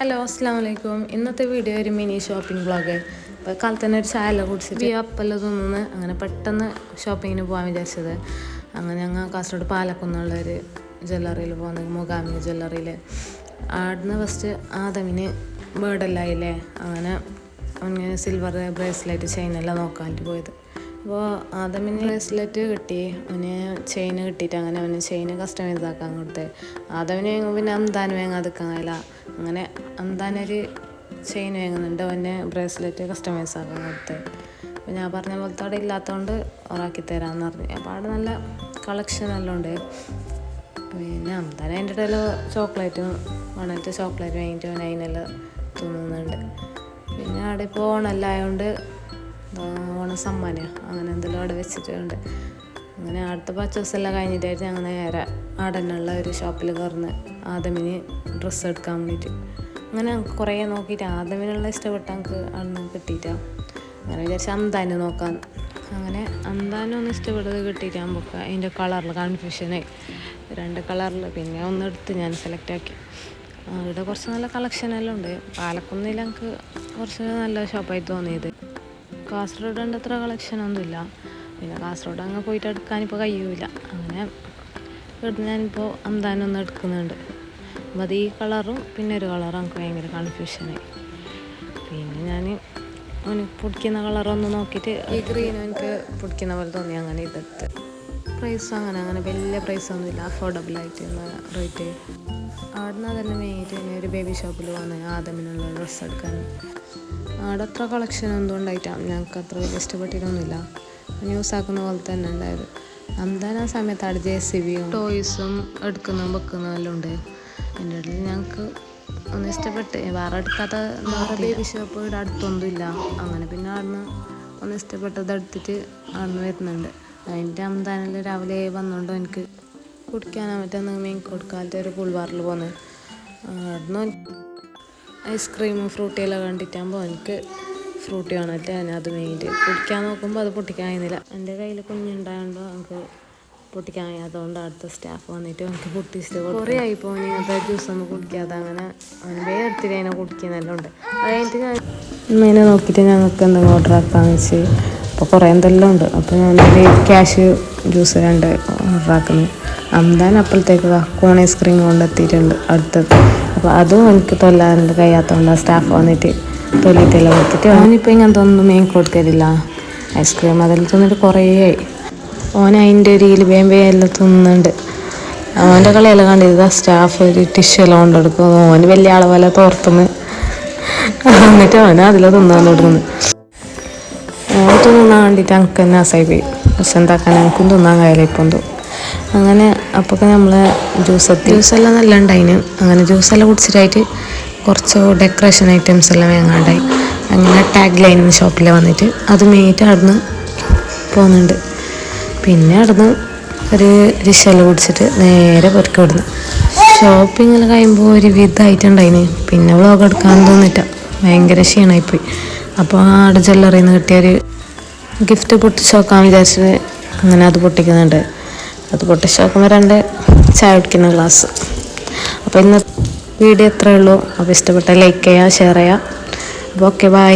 Hello അസ്സലാമലൈക്കും. ഇന്നത്തെ video ഒരു മിനി ഷോപ്പിംഗ് വ്ളോഗ്. ഇപ്പോൾ കാലത്ത് തന്നെ ഒരു ചായ കുടിച്ചിട്ട് അപ്പെല്ലാം തിന്നുന്നു. അങ്ങനെ പെട്ടെന്ന് ഷോപ്പിങ്ങിന് പോകാൻ വിചാരിച്ചത്. അങ്ങനെ ഞങ്ങൾ കാസർഗോഡ് പാലക്കുന്നുള്ളൊരു ജ്വല്ലറിയിൽ പോകുന്നത്, മുഗാമി ജ്വല്ലറിയിൽ. ആടുന്ന് ഫസ്റ്റ് ആദമിന് ബേർഡെല്ലായില്ലേ, അങ്ങനെ സിൽവർ ബ്രേസ്ലെറ്റ് ചെയിനെല്ലാം നോക്കാനായിട്ട് പോയത്. അപ്പോൾ ആദമിന് ബ്രേസ്ലെറ്റ് കിട്ടി, അവന് ചെയിൻ കിട്ടിയിട്ട് അങ്ങനെ അവന് ചെയിൻ കസ്റ്റമൈസ് ആക്കാൻ കൊടുത്ത്. ആദമിന് പിന്നെ അന്താൻ വേങ്ങാതിക്കാൻ കഴിയില്ല, അങ്ങനെ അന്താനൊരു ചെയിൻ വേങ്ങുന്നുണ്ട്, അവന് ബ്രേസ്ലെറ്റ് കസ്റ്റമൈസ് ആക്കാൻ കൊടുത്ത്. അപ്പോൾ ഞാൻ പറഞ്ഞ പോലത്തെ അവിടെ ഇല്ലാത്തതുകൊണ്ട് ഉറാക്കി തരാമെന്ന് പറഞ്ഞു. അപ്പോൾ അവിടെ നല്ല കളക്ഷൻ എല്ലാം ഉണ്ട്. പിന്നെ അന്താൻ അതിൻ്റെ ഇടയിൽ ചോക്ലേറ്റും വേണമായിട്ട് ചോക്ലേറ്റ് വാങ്ങിയിട്ട് അവൻ അതിനെല്ലാം തിന്നുന്നുണ്ട്. പിന്നെ അവിടെ ഇപ്പോൾ ഓണമെല്ലാം ആയതുകൊണ്ട് ഓണം സമ്മാനം അങ്ങനെ എന്തെല്ലാം അവിടെ വെച്ചിട്ടുണ്ട്. അങ്ങനെ അടുത്ത പർച്ചേസ് എല്ലാം കഴിഞ്ഞിട്ടായിട്ട് ഞങ്ങൾ നേരെ ആടനുള്ള ഒരു ഷോപ്പിൽ കയറുന്ന ആദമിന് ഡ്രസ്സ് എടുക്കാൻ വേണ്ടിയിട്ട്. അങ്ങനെ ഞങ്ങൾക്ക് കുറേ നോക്കിയിട്ട് ആദമിനുള്ള ഇഷ്ടപ്പെട്ട ഞങ്ങൾക്ക് അന്ന് കിട്ടിയിട്ടാണ്. അങ്ങനെ വിചാരിച്ചാൽ അന്താന് നോക്കാൻ. അങ്ങനെ അന്താനൊന്നും ഇഷ്ടപ്പെട്ടത് കിട്ടിയിട്ടാകുമ്പോൾ അതിൻ്റെ കളറിൽ കൺഫ്യൂഷനായി, 2 കളറിൽ. പിന്നെ ഒന്നെടുത്ത് ഞാൻ സെലക്ട് ആക്കി. ഇവിടെ കുറച്ച് നല്ല കളക്ഷനെല്ലാം ഉണ്ട്. പാലക്കുന്നിൽ ഞങ്ങൾക്ക് കുറച്ച് നല്ല ഷോപ്പായിട്ട് തോന്നിയത്. കാസർഗോഡ് ഉണ്ട് അത്ര കളക്ഷനൊന്നുമില്ല. പിന്നെ കാസർഗോഡ് അങ്ങ് പോയിട്ട് എടുക്കാനിപ്പോൾ കഴിയൂല. അങ്ങനെ ഇവിടുന്ന് ഞാനിപ്പോൾ അന്താനൊന്നും എടുക്കുന്നുണ്ട്. അപ്പോൾ അത് ഈ കളറും പിന്നെ ഒരു കളറും എനിക്ക് ഭയങ്കര കൺഫ്യൂഷനായി. പിന്നെ ഞാൻ അവന് പിടിക്കുന്ന കളറൊന്ന് നോക്കിയിട്ട് ഈ ഗ്രീനും എനിക്ക് പിടിക്കുന്ന പോലെ തോന്നി. അങ്ങനെ ഇതെടുത്ത് പ്രൈസും അങ്ങനെ വലിയ പ്രൈസൊന്നുമില്ല, അഫോർഡബിളായിട്ടുള്ള റേറ്റ്. അവിടുന്ന് തന്നെ മെയിനായിട്ട് പിന്നെ ഒരു ബേബി ഷോപ്പിൽ വന്ന് ആദമിനുള്ള ഡ്രസ്സ് എടുക്കാൻ. അവിടെ അത്ര കളക്ഷൻ എന്തുകൊണ്ടായിട്ടാണ് ഞങ്ങൾക്ക് അത്ര വലിയ ഇഷ്ടപ്പെട്ടിട്ടൊന്നുമില്ല. ന്യൂസ് ആക്കുന്ന പോലെ തന്നെ ഉണ്ടായത്. അന്താൻ ആ സമയത്ത് അവിടെ JCBയും ടോയ്സും എടുക്കുന്നതും വെക്കുന്നതെല്ലാം ഉണ്ട്. അതിൻ്റെ ഇടയിൽ ഞങ്ങൾക്ക് ഒന്ന് ഇഷ്ടപ്പെട്ട് വേറെ എടുക്കാത്ത വേറെ ബേബി ഷോപ്പ് ഇവിടെ അടുത്തൊന്നുമില്ല. അങ്ങനെ പിന്നെ അവിടുന്ന് ഒന്ന് ഇഷ്ടപ്പെട്ടത് എടുത്തിട്ട് അവിടുന്ന് വരുന്നുണ്ട്. അതിൻ്റെ അന്താനെല്ലാം രാവിലെ വന്നുകൊണ്ട് എനിക്ക് കുടിക്കാനാ പറ്റുന്ന മെയിൻ കൊടുക്കാലത്തെ ഒരു പുൾവാറിൽ പോകുന്നത്. അവിടുന്ന് ഐസ്ക്രീമും ഫ്രൂട്ടിയെല്ലാം കണ്ടിട്ടാകുമ്പോൾ എനിക്ക് ഫ്രൂട്ടി വേണമല്ലേ, അത് മെയിൻറ്റ് കുടിക്കാൻ നോക്കുമ്പോൾ അത് പൊട്ടിക്കാൻ കഴിയുന്നില്ല. എൻ്റെ കയ്യിൽ കുഞ്ഞുണ്ടായതുകൊണ്ട് നമുക്ക് പൊട്ടിക്കാൻ കഴിയാത്തതുകൊണ്ട് അടുത്ത സ്റ്റാഫ് വന്നിട്ട് എനിക്ക് പൊട്ടിച്ചിട്ട് കുറേ ആയിപ്പോൾ ഇങ്ങനത്തെ ജ്യൂസൊന്നും കുടിക്കാതെ. അങ്ങനെ അവന് വേർത്തിരി അതിനെ കുടിക്കുന്നതെല്ലാം ഉണ്ട്. അത് കഴിഞ്ഞിട്ട് ഞാൻ ഇന്നതിനെ നോക്കിയിട്ട് ഞങ്ങൾക്ക് എന്തെങ്കിലും ഓർഡർ ആക്കാമെന്ന് വെച്ച്. അപ്പോൾ കുറേ എന്തെല്ലാം ഉണ്ട്. അപ്പോൾ ഞാനൊരു ക്യാഷ് ജ്യൂസ് 2 ഓർഡർ ആക്കുന്നത്. അന്താൻ അപ്പോഴത്തേക്ക് കോൺ ഐസ്ക്രീം കൊണ്ടെത്തിയിട്ടുണ്ട് അടുത്തത്. അപ്പോൾ അതും എനിക്ക് തൊല്ലാറുണ്ട് കഴിയാത്തതുകൊണ്ട് ആ സ്റ്റാഫ് വന്നിട്ട് തൊല്ലിട്ടെല്ലാം കൊടുത്തിട്ട് അവനിപ്പോൾ ഇങ്ങനത്തെ ഒന്നും മെയിൻ കൊടുക്കലില്ല. ഐസ്ക്രീം അതെല്ലാം തിന്നിട്ട് കുറേ ആയി. ഓൻ അതിൻ്റെ ഒരു വേമ്പയെല്ലാം തിന്നുന്നുണ്ട്. അവൻ്റെ കളിയെല്ലാം കണ്ടിട്ട് സ്റ്റാഫ് ഒരു ടിഷ്യൂ എല്ലാം കൊണ്ടെടുക്കും. ഓന് വലിയ ആളെ പോലെ തോർത്തുന്നു എന്നിട്ട് അവന് അതിൽ തിന്നാൻ തുടങ്ങുന്നു. ഓൻ തിന്നാൻ വേണ്ടിയിട്ട് എനിക്ക് തന്നെ ആസായി പോയി. പക്ഷെ എന്താക്കാൻ എനിക്കും തിന്നാൻ കഴിയില്ല ഇപ്പം എന്തോ. അങ്ങനെ അപ്പോൾ നമ്മൾ ജ്യൂസെല്ലാം നല്ല ഉണ്ടായിന്. അങ്ങനെ ജ്യൂസെല്ലാം കുടിച്ചിട്ടായിട്ട് കുറച്ച് ഡെക്കറേഷൻ ഐറ്റംസ് എല്ലാം വാങ്ങാണ്ടായി. അങ്ങനെ ടാഗ് ലൈൻ ഷോപ്പിൽ വന്നിട്ട് അത് മെയിറ്റ് അവിടുന്ന് പോകുന്നുണ്ട്. പിന്നെ അവിടുന്ന് ഒരു രിഷെല്ലാം കുടിച്ചിട്ട് നേരെ പൊരുക്കി വിടുന്നു. ഷോപ്പിങ്ങെല്ലാം കഴിയുമ്പോൾ ഒരു വിധമായിട്ടുണ്ടായിന്. പിന്നെ വ്ളോഗ് എടുക്കാൻ തോന്നിട്ട ഭയങ്കര ക്ഷീണമായിപ്പോയി. അപ്പോൾ ആടെ ജ്വല്ലറിയിൽ നിന്ന് കിട്ടിയൊരു ഗിഫ്റ്റ് പൊട്ടിച്ച് നോക്കാൻ വിചാരിച്ചത്. അങ്ങനെ അത് പൊട്ടിക്കുന്നുണ്ട്. അത് പൊട്ടിച്ച് നോക്കുമ്പോൾ 2 ചായ കുടിക്കുന്ന ഗ്ലാസ്. അപ്പോൾ ഇന്ന് വീഡിയോ എത്രയേ ഉള്ളൂ. അപ്പോൾ ഇഷ്ടപ്പെട്ട ലൈക്ക് ചെയ്യുക, ഷെയർ ചെയ്യുക. അപ്പോൾ ഓക്കെ, ബൈ.